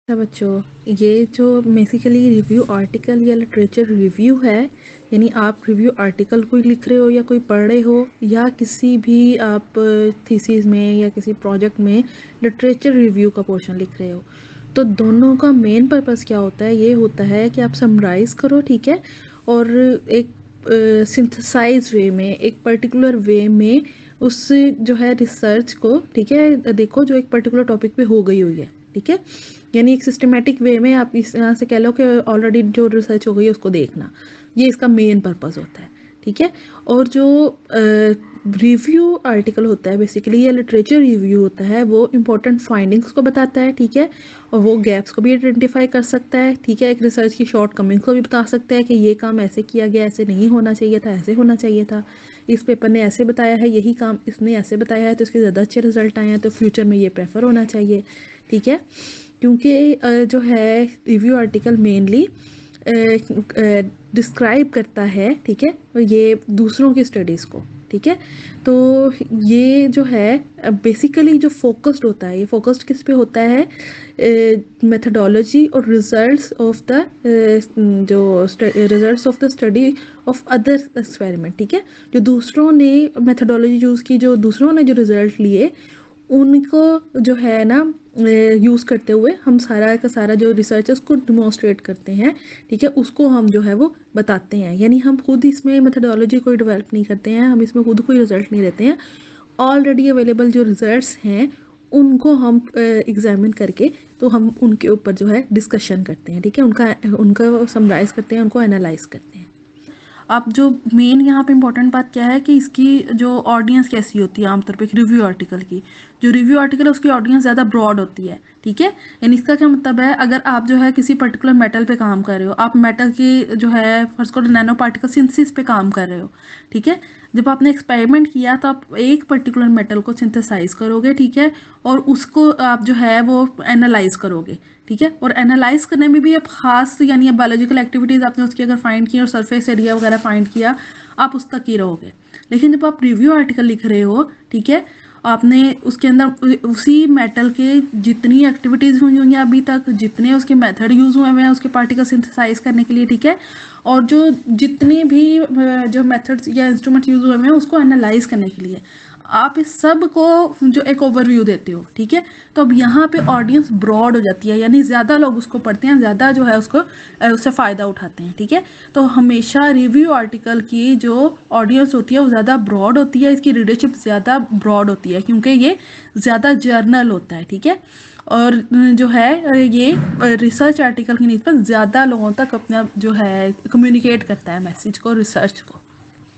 अच्छा बच्चों, ये जो बेसिकली रिव्यू आर्टिकल या लिटरेचर रिव्यू है, यानी आप रिव्यू आर्टिकल कोई लिख रहे हो या कोई पढ़ रहे हो या किसी भी आप थीसिस में या किसी प्रोजेक्ट में लिटरेचर रिव्यू का पोर्शन लिख रहे हो, तो दोनों का मेन पर्पस क्या होता है? ये होता है कि आप समराइज करो, ठीक है, और एक सिंथेसाइज वे में, एक पर्टिकुलर वे में उस जो है रिसर्च को, ठीक है, देखो जो एक पर्टिकुलर टॉपिक पे हो गई हुई है, ठीक है, यानी एक सिस्टमेटिक वे में आप इस तरह से कह लो कि ऑलरेडी जो रिसर्च हो गई है उसको देखना, ये इसका मेन पर्पस होता है, ठीक है। और जो रिव्यू आर्टिकल होता है बेसिकली या लिटरेचर रिव्यू होता है, वो इम्पोर्टेंट फाइंडिंग्स को बताता है, ठीक है, और वो गैप्स को भी आइडेंटिफाई कर सकता है, ठीक है, एक रिसर्च की शॉर्ट कमिंग्स को भी बता सकता है कि ये काम ऐसे किया गया, ऐसे नहीं होना चाहिए था, ऐसे होना चाहिए था, इस पेपर ने ऐसे बताया है, यही काम इसने ऐसे बताया है तो इसके ज़्यादा अच्छे रिजल्ट आए हैं, तो फ्यूचर में ये प्रेफर होना चाहिए, ठीक है। क्योंकि जो है रिव्यू आर्टिकल मेनली डिस्क्राइब करता है, ठीक है, ये दूसरों की स्टडीज़ को, ठीक है। तो ये जो है बेसिकली जो फोकस्ड होता है, ये फोकस्ड किस पे होता है? मेथडोलॉजी और रिजल्ट्स ऑफ द जो results of the study of other experiment, ठीक है, जो दूसरों ने मेथडोलॉजी यूज़ की, जो दूसरों ने जो रिजल्ट लिए उनको जो है ना यूज़ करते हुए हम सारा का सारा जो रिसर्चर्स को डिमॉन्स्ट्रेट करते हैं, ठीक है, उसको हम जो है वो बताते हैं। यानी हम खुद इसमें मेथडोलॉजी कोई डेवलप नहीं करते हैं, हम इसमें खुद कोई रिजल्ट नहीं लेते हैं, ऑलरेडी अवेलेबल जो रिजल्ट्स हैं उनको हम एग्जामिन करके तो हम उनके ऊपर जो है डिस्कशन करते हैं, ठीक है, उनका समराइज करते हैं, उनको एनालाइज करते हैं। अब जो मेन यहाँ पे इम्पोर्टेंट बात क्या है कि इसकी जो ऑडियंस कैसी होती है आमतौर पे एक रिव्यू आर्टिकल की, जो रिव्यू आर्टिकल है उसकी ऑडियंस ज़्यादा ब्रॉड होती है, ठीक है। यानी इसका क्या मतलब है, अगर आप जो है किसी पर्टिकुलर मेटल पे काम कर रहे हो, आप मेटल की जो है फर्स्ट को नैनो पार्टिकल सिंथेसिस पे काम कर रहे हो, ठीक है, जब आपने एक्सपेरिमेंट किया तो आप एक पर्टिकुलर मेटल को सिंथेसाइज करोगे, ठीक है, और उसको आप जो है वो एनालाइज करोगे, ठीक है, और एनालाइज करने में भी अब खास यानी बायोलॉजिकल एक्टिविटीज आपने उसकी अगर फाइंड की और सरफेस एरिया वगैरह फाइंड किया, आप उस तक ही रहोगे। लेकिन जब आप रिव्यू आर्टिकल लिख रहे हो, ठीक है, आपने उसके अंदर उसी मेटल के जितनी एक्टिविटीज हुई होंगी अभी तक, जितने उसके मेथड यूज हुए हैं उसके पार्टिकल सिंथेसाइज करने के लिए, ठीक है, और जो जितने भी जो मेथड्स या इंस्ट्रूमेंट यूज हुए हैं उसको एनालाइज करने के लिए आप इस सब को जो एक ओवरव्यू देते हो, ठीक है। तो अब यहाँ पे ऑडियंस ब्रॉड हो जाती है, यानी ज़्यादा लोग उसको पढ़ते हैं, ज़्यादा जो है उसको उससे फ़ायदा उठाते हैं, ठीक है। तो हमेशा रिव्यू आर्टिकल की जो ऑडियंस होती है वो ज़्यादा ब्रॉड होती है, इसकी रीडरशिप ज़्यादा ब्रॉड होती है क्योंकि ये ज़्यादा जर्नल होता है, ठीक है, और जो है ये रिसर्च आर्टिकल की निस्बत ज़्यादा लोगों तक अपना जो है कम्युनिकेट करता है मैसेज को, रिसर्च को।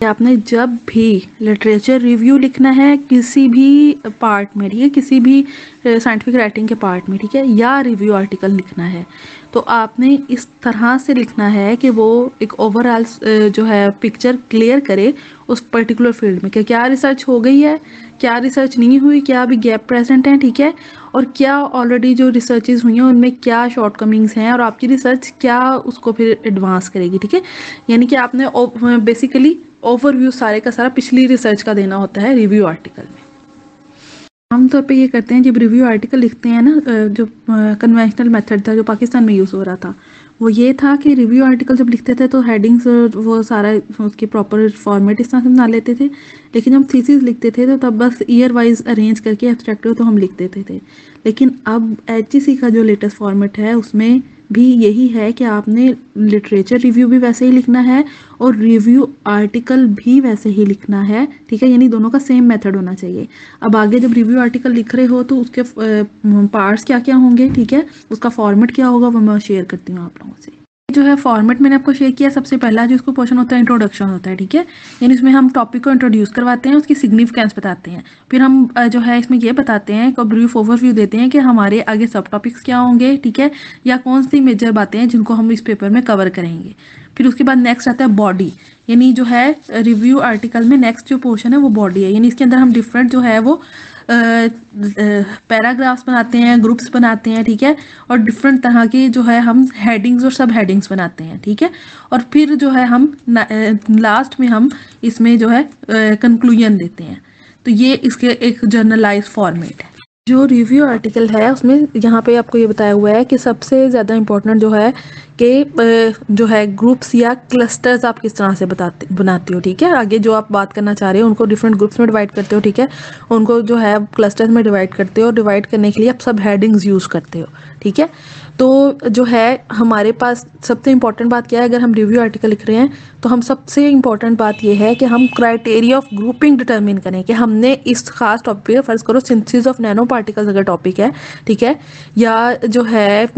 आपने जब भी लिटरेचर रिव्यू लिखना है किसी भी पार्ट में, ठीक है, किसी भी साइंटिफिक राइटिंग के पार्ट में, ठीक है, या रिव्यू आर्टिकल लिखना है, तो आपने इस तरह से लिखना है कि वो एक ओवरऑल जो है पिक्चर क्लियर करे उस पर्टिकुलर फील्ड में कि क्या रिसर्च हो गई है, क्या रिसर्च नहीं हुई, क्या अभी गैप प्रेजेंट है, ठीक है, और क्या ऑलरेडी जो रिसर्चेज हुई हैं उनमें क्या शॉर्टकमिंग्स हैं और आपकी रिसर्च क्या उसको फिर एडवांस करेगी, ठीक है। यानी कि आपने बेसिकली ओवरव्यू सारे का सारा पिछली रिसर्च का देना होता है रिव्यू आर्टिकल में। आमतौर पे ये करते हैं जब रिव्यू आर्टिकल लिखते हैं ना, जो कन्वेंशनल मेथड था जो पाकिस्तान में यूज़ हो रहा था वो ये था कि रिव्यू आर्टिकल जब लिखते थे तो हेडिंग्स वो सारा उसके प्रॉपर फॉर्मेट इस तरह से बना लेते थे, लेकिन जब थीसिस लिखते थे तो तब बस ईयर वाइज अरेंज करके एब्स्ट्रैक्ट तो हम लिख देते थे। लेकिन अब HEC का जो लेटेस्ट फॉर्मेट है उसमें भी यही है कि आपने लिटरेचर रिव्यू भी वैसे ही लिखना है और रिव्यू आर्टिकल भी वैसे ही लिखना है, ठीक है, यानी दोनों का सेम मेथड होना चाहिए। अब आगे जब रिव्यू आर्टिकल लिख रहे हो तो उसके पार्ट्स क्या क्या होंगे, ठीक है, उसका फॉर्मेट क्या होगा वो मैं शेयर करती हूँ आप लोगों से। जो है फॉर्मेट मैंने आपको शेयर किया, सबसे पहला जो इसको पोर्शन होता है इंट्रोडक्शन होता है, ठीक है, यानी इसमें हम टॉपिक को इंट्रोड्यूस करवाते हैं, उसकी सिग्निफिकेंस बताते हैं, फिर हम जो है इसमें ये बताते हैं एक ब्रीफ ओवरव्यू देते हैं कि हमारे आगे सब टॉपिक्स क्या होंगे, ठीक है, या कौन सी मेजर बातें हैं जिनको हम इस पेपर में कवर करेंगे। फिर उसके बाद नेक्स्ट आता है बॉडी, यानी जो है रिव्यू आर्टिकल में नेक्स्ट जो पोर्शन है वो बॉडी है, यानी इसके अंदर हम डिफरेंट जो है वो पैराग्राफ्स बनाते हैं, ग्रुप्स बनाते हैं, ठीक है, और डिफरेंट तरह के जो है हम हेडिंग्स और सब हेडिंग्स बनाते हैं, ठीक है, और फिर जो है हम लास्ट में हम इसमें जो है कंक्लूजन देते हैं। तो ये इसके एक जर्नलाइज फॉर्मेट है। जो रिव्यू आर्टिकल है उसमें यहाँ पे आपको ये बताया हुआ है कि सबसे ज़्यादा इम्पोर्टेंट जो है कि जो है ग्रुप्स या क्लस्टर्स आप किस तरह से बनाते हो, ठीक है। आगे जो आप बात करना चाह रहे हो उनको डिफरेंट ग्रुप्स में डिवाइड करते हो, ठीक है। उनको जो है क्लस्टर्स में डिवाइड करते हो, डिवाइड करने के लिए आप सब हेडिंग्स यूज़ करते हो, ठीक है। तो जो है हमारे पास सबसे इम्पॉर्टेंट बात क्या है, अगर हम रिव्यू आर्टिकल लिख रहे हैं तो हम सबसे इम्पॉर्टेंट बात ये है कि हम क्राइटेरिया ऑफ ग्रुपिंग डिटरमिन करें कि हमने इस खास टॉपिक पे, फर्ज करो सिंथेसिस ऑफ नैनो पार्टिकल्स अगर टॉपिक है, ठीक है, या जो है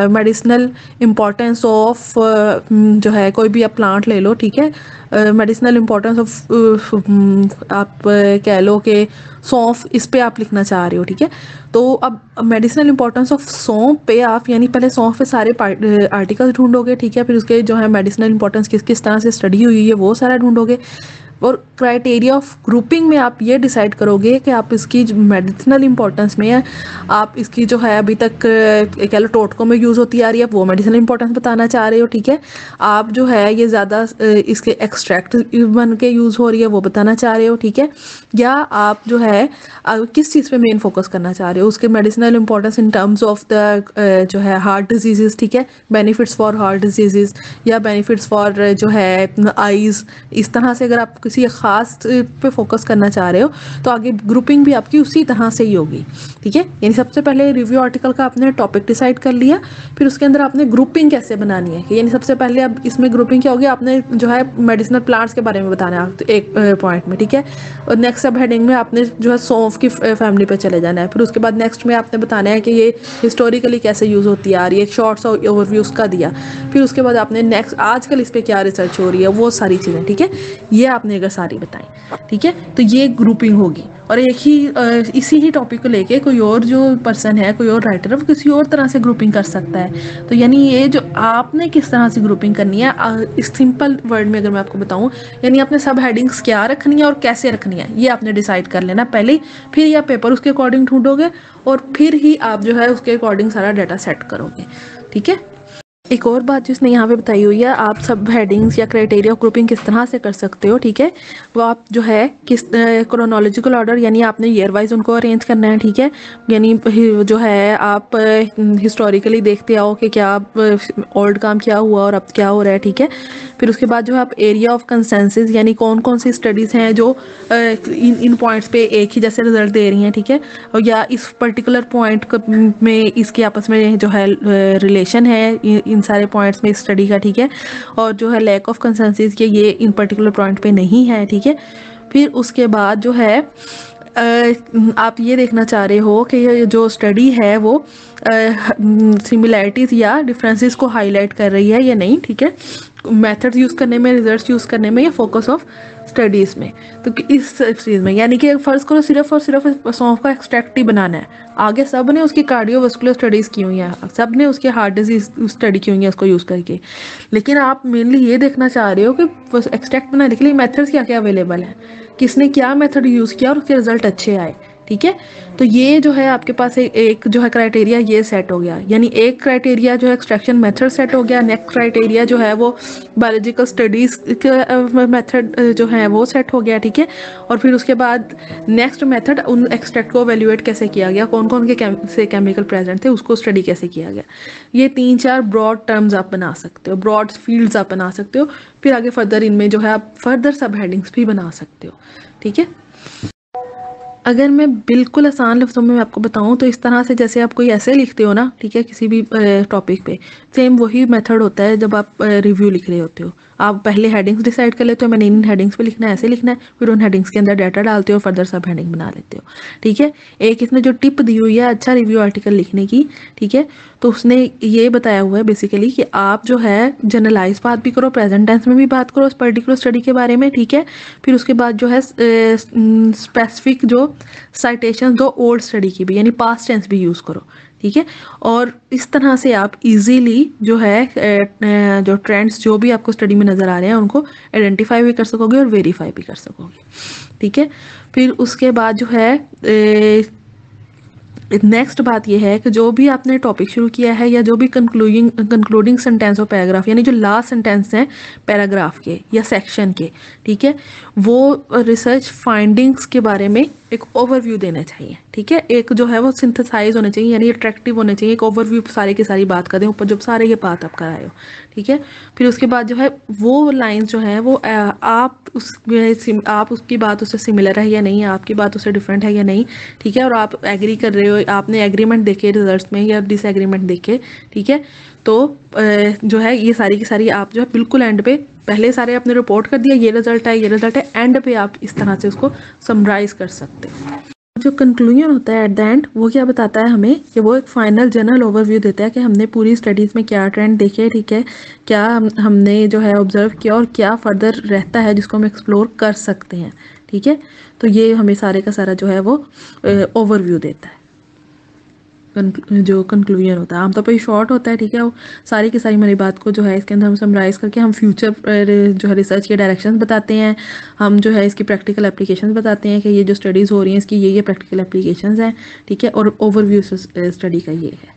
मेडिसिनल इम्पॉर्टेंस ऑफ जो है कोई भी आप प्लांट ले लो, ठीक है, मेडिसिनल इम्पॉर्टेंस ऑफ आप कह लो कि सौंफ, इस पे आप लिखना चाह रहे हो, ठीक है। तो अब मेडिसिनल इंपॉर्टेंस ऑफ सौंफ पे आप यानी पहले सौंफ पे सारे आर्टिकल्स ढूंढोगे, ठीक है, फिर उसके जो है मेडिसिनल इंपॉर्टेंस किस किस तरह से स्टडी हुई है वो सारा ढूंढोगे, और क्राइटेरिया ऑफ ग्रुपिंग में आप ये डिसाइड करोगे कि आप इसकी मेडिसिनल इंपॉर्टेंस में आप इसकी जो है अभी तक कह लो टोटकों में यूज़ होती आ रही है वो मेडिसिनल इंपॉर्टेंस बताना चाह रहे हो, ठीक है। आप जो है ये ज़्यादा इसके एक्सट्रैक्ट बन के यूज़ हो रही है वो बताना चाह रहे हो, ठीक है। या आप जो है किस चीज़ पे मेन फोकस करना चाह रहे हो, उसके medicinal importance in terms of the जो है हार्ट डिजीज़, ठीक है, बेनिफिट्स फॉर हार्ट डिजीज़ या बेनिफिट्स फॉर जो है आईज़, इस तरह से अगर आप किसी खास पे फोकस करना चाह रहे हो तो आगे ग्रुपिंग भी आपकी उसी तरह से ही होगी, ठीक है। यानी सबसे पहले रिव्यू आर्टिकल का आपने टॉपिक डिसाइड कर लिया, फिर उसके अंदर आपने ग्रुपिंग कैसे बनानी है, यानी सबसे पहले अब इसमें ग्रुपिंग क्या होगी, आपने जो है मेडिसिनल प्लांट्स के बारे में बताना है एक पॉइंट में, ठीक है, और नेक्स्ट सब हेडिंग में आपने जो है सौंफ की फैमिली पे चले जाना है, फिर उसके बाद नेक्स्ट में आपने बताना है कि ये हिस्टोरिकली कैसे यूज़ होती है, ये एक शॉर्ट सा ओवरव्यू उसका दिया, फिर उसके बाद आपने नेक्स्ट आजकल इस पर क्या रिसर्च हो रही है वो सारी चीज़ें, ठीक है, ये आपने अगर सारी बताएं, ठीक है, तो ये ग्रुपिंग होगी। और एक ही इसी ही टॉपिक को लेके कोई और जो पर्सन है, कोई और राइटर है, वो किसी और तरह से ग्रुपिंग कर सकता है। तो यानी ये जो आपने किस तरह से ग्रुपिंग करनी है, इस सिंपल वर्ड में अगर मैं आपको बताऊं, यानी आपने सब हेडिंग्स क्या रखनी है और कैसे रखनी है ये आपने डिसाइड कर लेना पहले, फिर ये पेपर उसके अकॉर्डिंग ढूंढोगे और फिर ही आप जो है उसके अकॉर्डिंग सारा डाटा सेट करोगे, ठीक है। एक और बात जिसने यहाँ पे बताई हुई है, आप सब हेडिंग्स या क्राइटेरिया ऑफ ग्रुपिंग किस तरह से कर सकते हो, ठीक है, वो आप जो है किस क्रोनोलॉजिकल ऑर्डर यानी आपने ईयर वाइज उनको अरेंज करना है, ठीक है, यानी जो है आप हिस्टोरिकली देखते आओ कि क्या ओल्ड काम क्या हुआ और अब क्या हो रहा है, ठीक है। फिर उसके बाद जो है आप एरिया ऑफ कंसेंसस यानी कौन कौन सी स्टडीज़ हैं जो इन पॉइंट्स पे एक ही जैसे रिजल्ट दे रही हैं, ठीक है, और या इस पर्टिकुलर पॉइंट में इसके आपस में जो है रिलेशन है इन सारे पॉइंट्स में स्टडी का, ठीक है, और जो है लैक ऑफ कंसेंसस के ये इन पर्टिकुलर पॉइंट पे नहीं है, ठीक है। फिर उसके बाद जो है आप ये देखना चाह रहे हो कि ये जो स्टडी है वो सिमिलैरिटीज़ या डिफरेंसेस को हाईलाइट कर रही है या नहीं, ठीक है, मेथड्स यूज़ करने में, रिजल्ट्स यूज़ करने में या फोकस ऑफ स्टडीज़ में। तो इस चीज़ में यानी कि फ़र्ज़ करो सिर्फ और सिर्फ सौंफ का एक्सट्रैक्ट ही बनाना है, आगे सब ने उसकी कार्डियोवास्कुलर स्टडीज़ की हुई हैं, सब ने उसके हार्ट डिजीज़ स्टडी की हुई है उसको यूज़ करके, लेकिन आप मेनली ये देखना चाह रहे हो कि एक्सट्रैक्ट बनाने के लिए मेथड्स क्या क्या अवेलेबल हैं, किसने क्या मेथड यूज़ किया और उसके रिजल्ट अच्छे आए, ठीक है। तो ये जो है आपके पास एक जो है क्राइटेरिया ये सेट हो गया, यानी एक क्राइटेरिया जो है एक्सट्रैक्शन मेथड सेट हो गया, नेक्स्ट क्राइटेरिया जो है वो बायोलॉजिकल स्टडीज़ मेथड जो है वो सेट हो गया, ठीक है। और फिर उसके बाद नेक्स्ट मेथड उन एक्सट्रैक्ट को एवेल्युएट कैसे किया गया, कौन कौन के से केमिकल प्रेजेंट थे उसको स्टडी कैसे किया गया, ये 3-4 ब्रॉड टर्म्स आप बना सकते हो, ब्रॉड फील्ड्स आप बना सकते हो, फिर आगे फर्दर इनमें जो है आप फर्दर सब हेडिंग्स भी बना सकते हो, ठीक है। अगर मैं बिल्कुल आसान लफ्ज़ों में आपको बताऊं तो इस तरह से जैसे आप कोई ऐसे लिखते हो ना, ठीक है, किसी भी टॉपिक पे, सेम वही मेथड होता है जब आप रिव्यू लिख रहे होते हो। आप पहले हेडिंग्स डिसाइड कर लेते हो, मैंने इन हेडिंग्स पे लिखना है, ऐसे लिखना है, फिर उन हेडिंग्स के अंदर डाटा डालते हो, फर्दर सब हेडिंग बना लेते हो, ठीक है। एक इसने जो टिप दी हुई है अच्छा रिव्यू आर्टिकल लिखने की, ठीक है, तो उसने ये बताया हुआ है बेसिकली कि आप जो है जनरलाइज बात भी करो, प्रेजेंट टेंस में भी बात करो उस पर्टिकुलर स्टडी के बारे में, ठीक है। फिर उसके बाद जो है स्पेसिफिक जो साइटेशन दो ओल्ड स्टडी की भी, यानी पास्ट टेंस भी यूज़ करो, ठीक है। और इस तरह से आप इजीली जो है जो ट्रेंड्स जो भी आपको स्टडी में नज़र आ रहे हैं उनको आइडेंटिफाई भी कर सकोगे और वेरीफाई भी कर सकोगे, ठीक है। फिर उसके बाद जो है नेक्स्ट बात यह है कि जो भी आपने टॉपिक शुरू किया है या जो भी कंक्लूडिंग सेंटेंस और पैराग्राफ यानी जो लास्ट सेंटेंस हैं पैराग्राफ के या सेक्शन के, ठीक है, वो रिसर्च फाइंडिंग्स के बारे में एक ओवरव्यू देना चाहिए, ठीक है। एक जो है वो सिंथेसाइज होने चाहिए, यानी अट्रैक्टिव होने चाहिए। एक ओवरव्यू सारी की सारी बात कर दें ऊपर जब सारे ये बात आप कराए हो, ठीक है। फिर उसके बाद जो है वो लाइंस जो है वो आप उसकी बात उससे सिमिलर है या नहीं, आपकी बात उससे डिफरेंट है या नहीं, ठीक है। और आप एग्री कर रहे हो, आपने एग्रीमेंट देखे रिजल्ट्स में या डिसएग्रीमेंट देखे, ठीक है। तो जो है ये सारी की सारी आप जो है बिल्कुल एंड पे पहले सारे आपने रिपोर्ट कर दिया, ये रिजल्ट है, ये रिजल्ट है, एंड पे आप इस तरह से उसको समराइज कर सकते हैं। जो कंक्लूजन होता है एट द एंड, वो क्या बताता है हमें कि वो एक फाइनल जनरल ओवरव्यू देता है कि हमने पूरी स्टडीज़ में क्या ट्रेंड देखे, ठीक है, क्या हमने जो है ऑब्जर्व किया और क्या फर्दर रहता है जिसको हम एक्सप्लोर कर सकते हैं, ठीक है। तो ये हमें सारे का सारा जो है वो ओवरव्यू देता है। जो कंक्लूजन होता है आमतौर पर शॉर्ट होता है, ठीक है। वो सारी की सारी मेरी बात को जो है इसके अंदर हम समराइज़ करके हम फ्यूचर जो है रिसर्च के डायरेक्शंस बताते हैं, हम जो है इसकी प्रैक्टिकल एप्लीकेशंस बताते हैं कि ये जो स्टडीज़ हो रही हैं इसकी ये प्रैक्टिकल एप्लीकेशंस हैं, ठीक है। और ओवरव्यू स्टडी का ये है।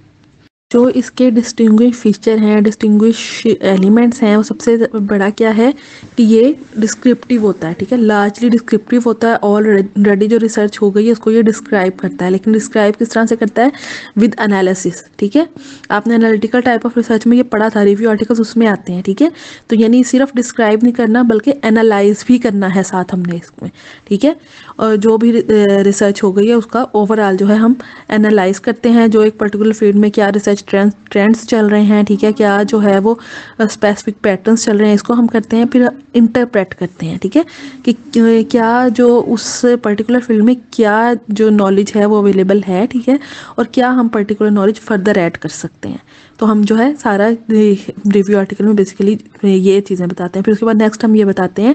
जो इसके डिस्टिंग्विश फीचर हैं, डिस्टिंग्विश एलिमेंट्स हैं, वो सबसे बड़ा क्या है कि ये डिस्क्रिप्टिव होता है, ठीक है। लार्जली डिस्क्रिप्टिव होता है। ऑलरेडी जो रिसर्च हो गई है उसको ये डिस्क्राइब करता है, लेकिन डिस्क्राइब किस तरह से करता है? विद एनालिसिस, ठीक है। आपने एनालिटिकल टाइप ऑफ रिसर्च में ये पढ़ा था, रिव्यू आर्टिकल्स उसमें आते हैं, ठीक है। तो यानी सिर्फ डिस्क्राइब नहीं करना बल्कि एनालाइज भी करना है साथ हमने इसमें, ठीक है। और जो भी रिसर्च हो गई है उसका ओवरऑल जो है हम एनालाइज करते हैं, जो एक पर्टिकुलर फील्ड में क्या रिसर्च ट्रेंड्स चल रहे हैं, ठीक है, क्या जो है वो स्पेसिफिक पैटर्न्स चल रहे हैं, इसको हम करते हैं, फिर इंटरप्रेट करते हैं, ठीक है, कि क्या जो उस पर्टिकुलर फील्ड में क्या जो नॉलेज है वो अवेलेबल है, ठीक है, और क्या हम पर्टिकुलर नॉलेज फर्दर ऐड कर सकते हैं। तो हम जो है सारा रिव्यू आर्टिकल में बेसिकली ये चीज़ें बताते हैं। फिर उसके बाद नेक्स्ट हम ये बताते हैं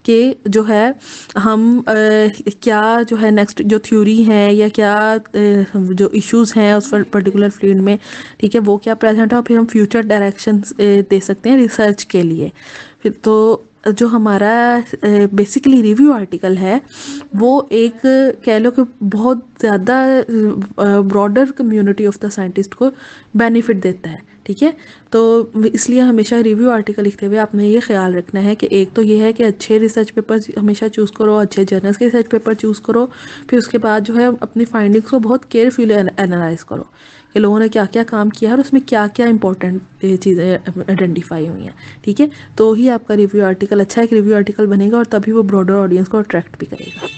कि जो है हम क्या जो है नेक्स्ट जो थ्योरी है या क्या जो इश्यूज हैं उस पर्टिकुलर फील्ड में, ठीक है, वो क्या प्रेजेंट है, और फिर हम फ्यूचर डायरेक्शन दे सकते हैं रिसर्च के लिए। फिर तो जो हमारा बेसिकली रिव्यू आर्टिकल है वो एक कह लो कि बहुत ज़्यादा broader community of the scientist को बेनिफिट देता है, ठीक है। तो इसलिए हमेशा रिव्यू आर्टिकल लिखते हुए आपने ये ख्याल रखना है कि एक तो ये है कि अच्छे रिसर्च पेपर हमेशा चूज़ करो, अच्छे जर्नल्स के रिसर्च पेपर चूज़ करो। फिर उसके बाद जो है अपनी फाइंडिंग्स को बहुत केयरफुली एनालाइज करो कि लोगों ने क्या क्या काम किया है और उसमें क्या क्या इंपॉर्टेंट चीज़ें आइडेंटिफाई हुई हैं, ठीक है। तो ही आपका रिव्यू आर्टिकल अच्छा एक रिव्यू आर्टिकल बनेगा और तभी वो ब्रॉडर ऑडियंस को अट्रैक्ट भी करेगा।